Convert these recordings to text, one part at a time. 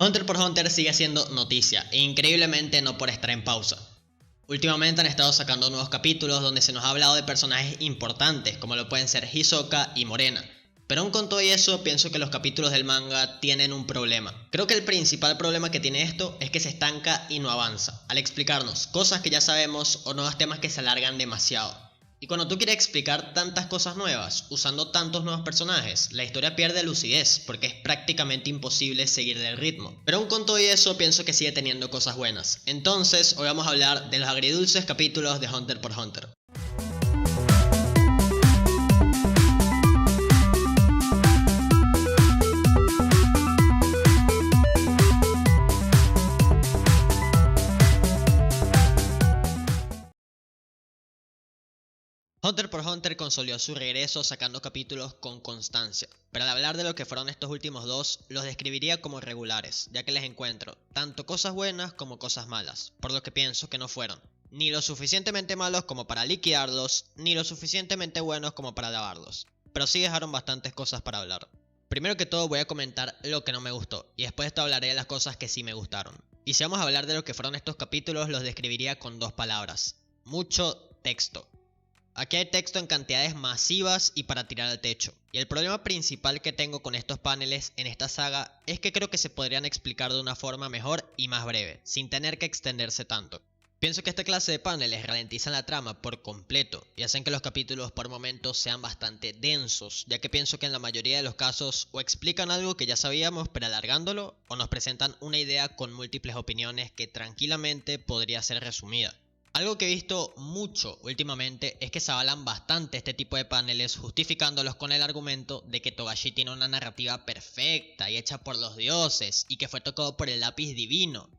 Hunter x Hunter sigue siendo noticia, e increíblemente no por estar en pausa. Últimamente han estado sacando nuevos capítulos donde se nos ha hablado de personajes importantes como lo pueden ser Hisoka y Morena. Pero aún con todo eso, pienso que los capítulos del manga tienen un problema. Creo que el principal problema que tiene esto es que se estanca y no avanza, al explicarnos cosas que ya sabemos o nuevos temas que se alargan demasiado. Y cuando tú quieres explicar tantas cosas nuevas, usando tantos nuevos personajes, la historia pierde lucidez porque es prácticamente imposible seguir del ritmo. Pero aún con todo eso, pienso que sigue teniendo cosas buenas. Entonces, hoy vamos a hablar de los agridulces capítulos de Hunter x Hunter. Hunter x Hunter consolidó su regreso sacando capítulos con constancia, pero al hablar de lo que fueron estos últimos dos, los describiría como regulares, ya que les encuentro tanto cosas buenas como cosas malas, por lo que pienso que no fueron ni lo suficientemente malos como para liquidarlos, ni lo suficientemente buenos como para alabarlos, pero sí dejaron bastantes cosas para hablar. Primero que todo voy a comentar lo que no me gustó, y después de esto hablaré de las cosas que sí me gustaron. Y si vamos a hablar de lo que fueron estos capítulos, los describiría con dos palabras: mucho texto. Aquí hay texto en cantidades masivas y para tirar al techo. Y el problema principal que tengo con estos paneles en esta saga es que creo que se podrían explicar de una forma mejor y más breve, sin tener que extenderse tanto. Pienso que esta clase de paneles ralentizan la trama por completo y hacen que los capítulos por momentos sean bastante densos, ya que pienso que en la mayoría de los casos o explican algo que ya sabíamos pero alargándolo, o nos presentan una idea con múltiples opiniones que tranquilamente podría ser resumida. Algo que he visto mucho últimamente es que se avalan bastante este tipo de paneles justificándolos con el argumento de que Togashi tiene una narrativa perfecta y hecha por los dioses y que fue tocado por el lápiz divino.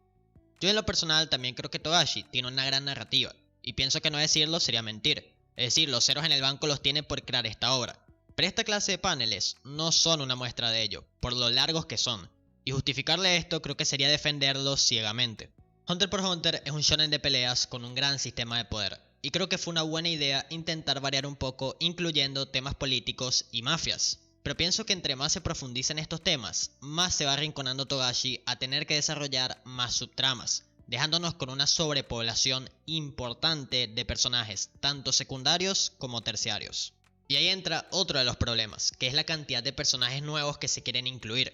Yo en lo personal también creo que Togashi tiene una gran narrativa y pienso que no decirlo sería mentir, es decir, los ceros en el banco los tiene por crear esta obra. Pero esta clase de paneles no son una muestra de ello, por lo largos que son, y justificarle esto creo que sería defenderlos ciegamente. Hunter x Hunter es un shonen de peleas con un gran sistema de poder, y creo que fue una buena idea intentar variar un poco incluyendo temas políticos y mafias. Pero pienso que entre más se profundiza en estos temas, más se va arrinconando Togashi a tener que desarrollar más subtramas, dejándonos con una sobrepoblación importante de personajes, tanto secundarios como terciarios. Y ahí entra otro de los problemas, que es la cantidad de personajes nuevos que se quieren incluir.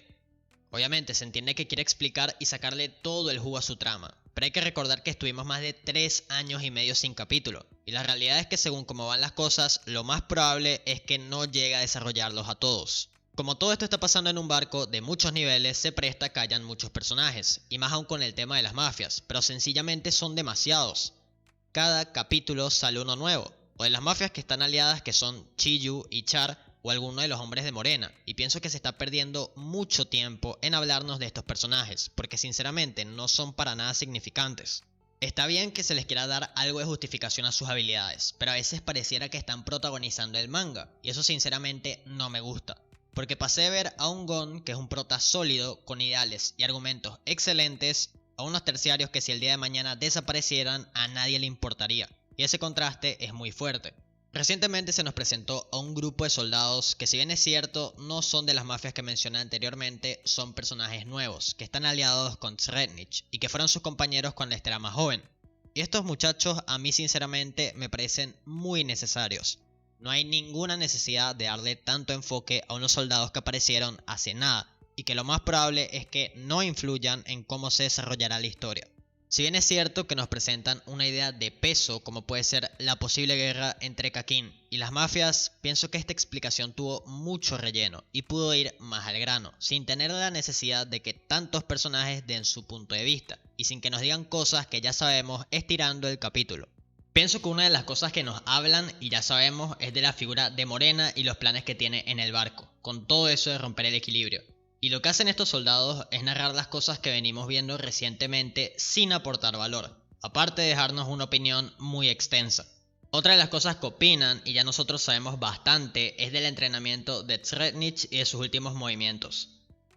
Obviamente se entiende que quiere explicar y sacarle todo el jugo a su trama, pero hay que recordar que estuvimos más de 3 años y medio sin capítulo, y la realidad es que según cómo van las cosas, lo más probable es que no llegue a desarrollarlos a todos. Como todo esto está pasando en un barco de muchos niveles, se presta a que hayan muchos personajes, y más aún con el tema de las mafias, pero sencillamente son demasiados. Cada capítulo sale uno nuevo, o de las mafias que están aliadas que son Chiyu y Char, o alguno de los hombres de Morena, y pienso que se está perdiendo mucho tiempo en hablarnos de estos personajes, porque sinceramente no son para nada significantes. Está bien que se les quiera dar algo de justificación a sus habilidades, pero a veces pareciera que están protagonizando el manga, y eso sinceramente no me gusta. Porque pasé de ver a un Gon, que es un prota sólido, con ideales y argumentos excelentes, a unos terciarios que si el día de mañana desaparecieran a nadie le importaría, y ese contraste es muy fuerte. Recientemente se nos presentó a un grupo de soldados que, si bien es cierto no son de las mafias que mencioné anteriormente, son personajes nuevos que están aliados con Srednich y que fueron sus compañeros cuando este era más joven. Y estos muchachos a mí sinceramente me parecen muy necesarios. No hay ninguna necesidad de darle tanto enfoque a unos soldados que aparecieron hace nada y que lo más probable es que no influyan en cómo se desarrollará la historia. Si bien es cierto que nos presentan una idea de peso como puede ser la posible guerra entre Kakin y las mafias, pienso que esta explicación tuvo mucho relleno y pudo ir más al grano, sin tener la necesidad de que tantos personajes den su punto de vista y sin que nos digan cosas que ya sabemos estirando el capítulo. Pienso que una de las cosas que nos hablan y ya sabemos es de la figura de Morena y los planes que tiene en el barco, con todo eso de romper el equilibrio. Y lo que hacen estos soldados es narrar las cosas que venimos viendo recientemente sin aportar valor, aparte de dejarnos una opinión muy extensa. Otra de las cosas que opinan, y ya nosotros sabemos bastante, es del entrenamiento de Srednich y de sus últimos movimientos.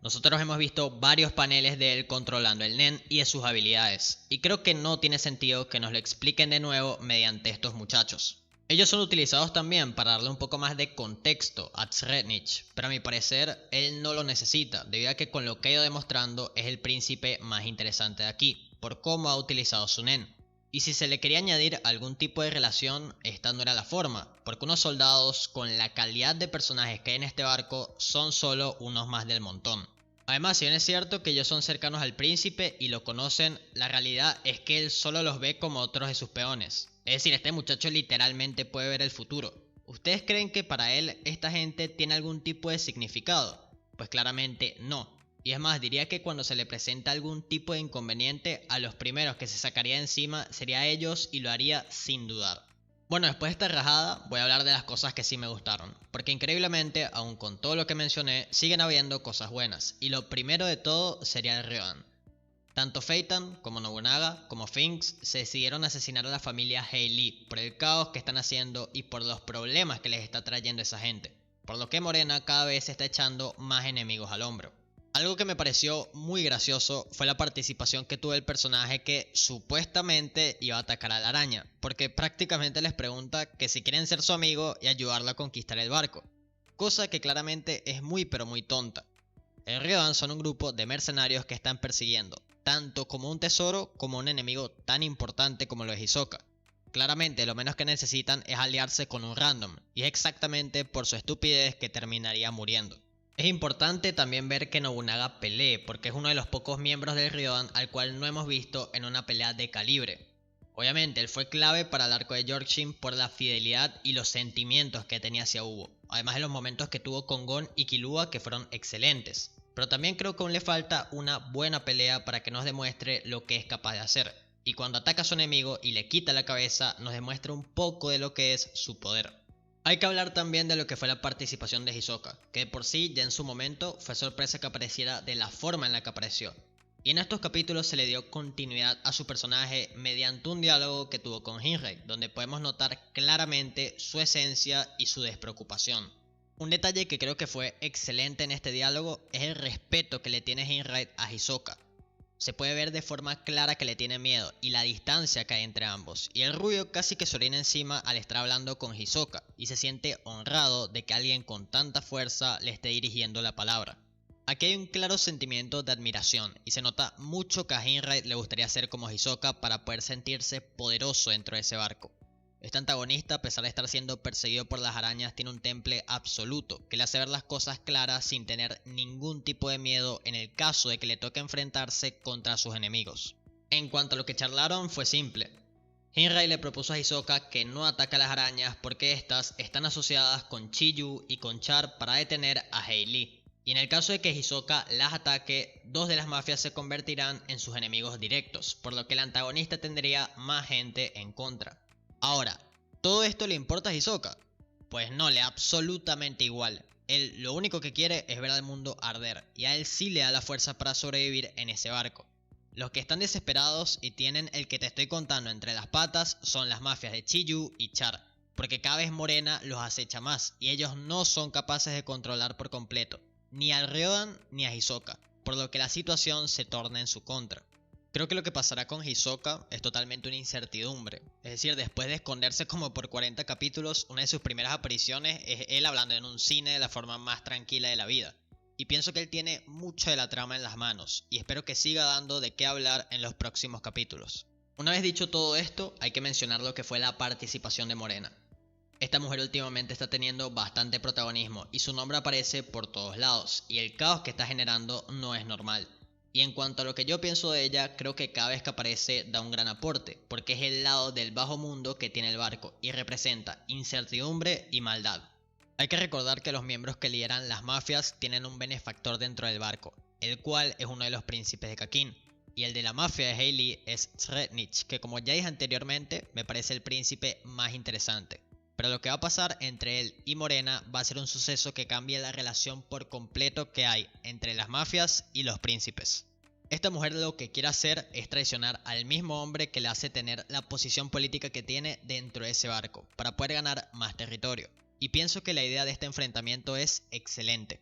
Nosotros hemos visto varios paneles de él controlando el Nen y de sus habilidades, y creo que no tiene sentido que nos lo expliquen de nuevo mediante estos muchachos. Ellos son utilizados también para darle un poco más de contexto a Sretnich, pero a mi parecer él no lo necesita, debido a que con lo que ha ido demostrando es el príncipe más interesante de aquí, por cómo ha utilizado su nen. Y si se le quería añadir algún tipo de relación, esta no era la forma, porque unos soldados con la calidad de personajes que hay en este barco son solo unos más del montón. Además, si bien es cierto que ellos son cercanos al príncipe y lo conocen, la realidad es que él solo los ve como otros de sus peones. Es decir, este muchacho literalmente puede ver el futuro. ¿Ustedes creen que para él esta gente tiene algún tipo de significado? Pues claramente no. Y es más, diría que cuando se le presenta algún tipo de inconveniente, a los primeros que se sacaría de encima sería a ellos y lo haría sin dudar. Bueno, después de esta rajada voy a hablar de las cosas que sí me gustaron, porque increíblemente, aun con todo lo que mencioné, siguen habiendo cosas buenas, y lo primero de todo sería el Ryodan. Tanto Feitan como Nobunaga como Finks se decidieron asesinar a la familia Heili por el caos que están haciendo y por los problemas que les está trayendo esa gente, por lo que Morena cada vez se está echando más enemigos al hombro. Algo que me pareció muy gracioso fue la participación que tuvo el personaje que supuestamente iba a atacar a la araña, porque prácticamente les pregunta que si quieren ser su amigo y ayudarlo a conquistar el barco, cosa que claramente es muy pero muy tonta. El Ryodan son un grupo de mercenarios que están persiguiendo, tanto como un tesoro como un enemigo tan importante como lo es Hisoka. Claramente lo menos que necesitan es aliarse con un random, y es exactamente por su estupidez que terminaría muriendo. Es importante también ver que Nobunaga pelee, porque es uno de los pocos miembros del Ryodan al cual no hemos visto en una pelea de calibre. Obviamente, él fue clave para el arco de Yorkshin por la fidelidad y los sentimientos que tenía hacia Ubo, además de los momentos que tuvo con Gon y Killua que fueron excelentes. Pero también creo que aún le falta una buena pelea para que nos demuestre lo que es capaz de hacer, y cuando ataca a su enemigo y le quita la cabeza nos demuestra un poco de lo que es su poder. Hay que hablar también de lo que fue la participación de Hisoka, que de por sí ya en su momento fue sorpresa que apareciera de la forma en la que apareció. Y en estos capítulos se le dio continuidad a su personaje mediante un diálogo que tuvo con Hinrei, donde podemos notar claramente su esencia y su despreocupación. Un detalle que creo que fue excelente en este diálogo es el respeto que le tiene Hinrei a Hisoka. Se puede ver de forma clara que le tiene miedo y la distancia que hay entre ambos, y el rubio casi que se orina encima al estar hablando con Hisoka, y se siente honrado de que alguien con tanta fuerza le esté dirigiendo la palabra. Aquí hay un claro sentimiento de admiración, y se nota mucho que a Hinrei le gustaría ser como Hisoka para poder sentirse poderoso dentro de ese barco. Este antagonista, a pesar de estar siendo perseguido por las arañas, tiene un temple absoluto, que le hace ver las cosas claras sin tener ningún tipo de miedo en el caso de que le toque enfrentarse contra sus enemigos. En cuanto a lo que charlaron, fue simple. Hinrei le propuso a Hisoka que no ataque a las arañas porque estas están asociadas con Chiyu y con Char para detener a Heili. Y en el caso de que Hisoka las ataque, dos de las mafias se convertirán en sus enemigos directos, por lo que el antagonista tendría más gente en contra. Ahora, ¿todo esto le importa a Hisoka? Pues no, le da absolutamente igual. Él lo único que quiere es ver al mundo arder, y a él sí le da la fuerza para sobrevivir en ese barco. Los que están desesperados y tienen el que te estoy contando entre las patas son las mafias de Chiyu y Char, porque cada vez Morena los acecha más, y ellos no son capaces de controlar por completo, ni al Ryodan ni a Hisoka, por lo que la situación se torna en su contra. Creo que lo que pasará con Hisoka es totalmente una incertidumbre. Es decir, después de esconderse como por 40 capítulos, una de sus primeras apariciones es él hablando en un cine de la forma más tranquila de la vida. Y pienso que él tiene mucha de la trama en las manos, y espero que siga dando de qué hablar en los próximos capítulos. Una vez dicho todo esto, hay que mencionar lo que fue la participación de Morena. Esta mujer últimamente está teniendo bastante protagonismo, y su nombre aparece por todos lados, y el caos que está generando no es normal. Y en cuanto a lo que yo pienso de ella, creo que cada vez que aparece da un gran aporte, porque es el lado del bajo mundo que tiene el barco y representa incertidumbre y maldad. Hay que recordar que los miembros que lideran las mafias tienen un benefactor dentro del barco, el cual es uno de los príncipes de Kakin, y el de la mafia de Heili es Sretnich, que como ya dije anteriormente, me parece el príncipe más interesante. Pero lo que va a pasar entre él y Morena va a ser un suceso que cambie la relación por completo que hay entre las mafias y los príncipes. Esta mujer lo que quiere hacer es traicionar al mismo hombre que le hace tener la posición política que tiene dentro de ese barco, para poder ganar más territorio. Y pienso que la idea de este enfrentamiento es excelente.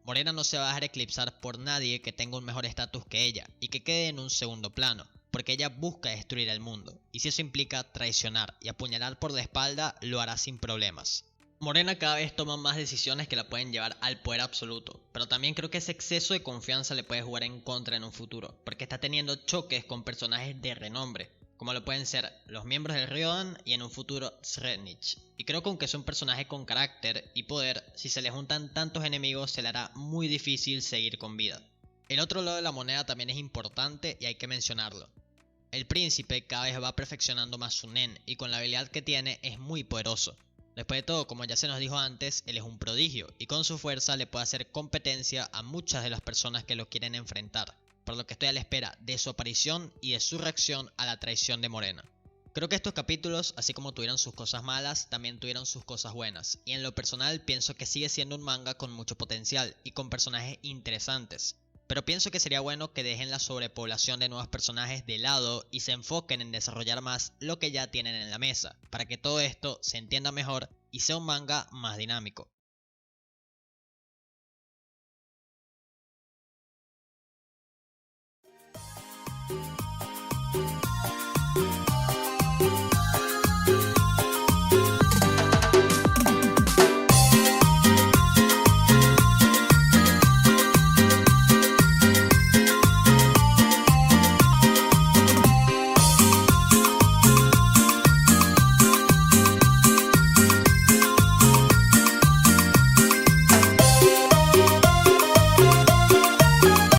Morena no se va a dejar eclipsar por nadie que tenga un mejor estatus que ella y que quede en un segundo plano, porque ella busca destruir el mundo, y si eso implica traicionar y apuñalar por la espalda, lo hará sin problemas. Morena cada vez toma más decisiones que la pueden llevar al poder absoluto, pero también creo que ese exceso de confianza le puede jugar en contra en un futuro, porque está teniendo choques con personajes de renombre, como lo pueden ser los miembros del Riodan y en un futuro Srednich. Y creo que aunque es un personaje con carácter y poder, si se le juntan tantos enemigos se le hará muy difícil seguir con vida. El otro lado de la moneda también es importante y hay que mencionarlo. El príncipe cada vez va perfeccionando más su nen y con la habilidad que tiene es muy poderoso. Después de todo, como ya se nos dijo antes, él es un prodigio y con su fuerza le puede hacer competencia a muchas de las personas que lo quieren enfrentar, por lo que estoy a la espera de su aparición y de su reacción a la traición de Morena. Creo que estos capítulos, así como tuvieron sus cosas malas, también tuvieron sus cosas buenas, y en lo personal pienso que sigue siendo un manga con mucho potencial y con personajes interesantes. Pero pienso que sería bueno que dejen la sobrepoblación de nuevos personajes de lado y se enfoquen en desarrollar más lo que ya tienen en la mesa, para que todo esto se entienda mejor y sea un manga más dinámico.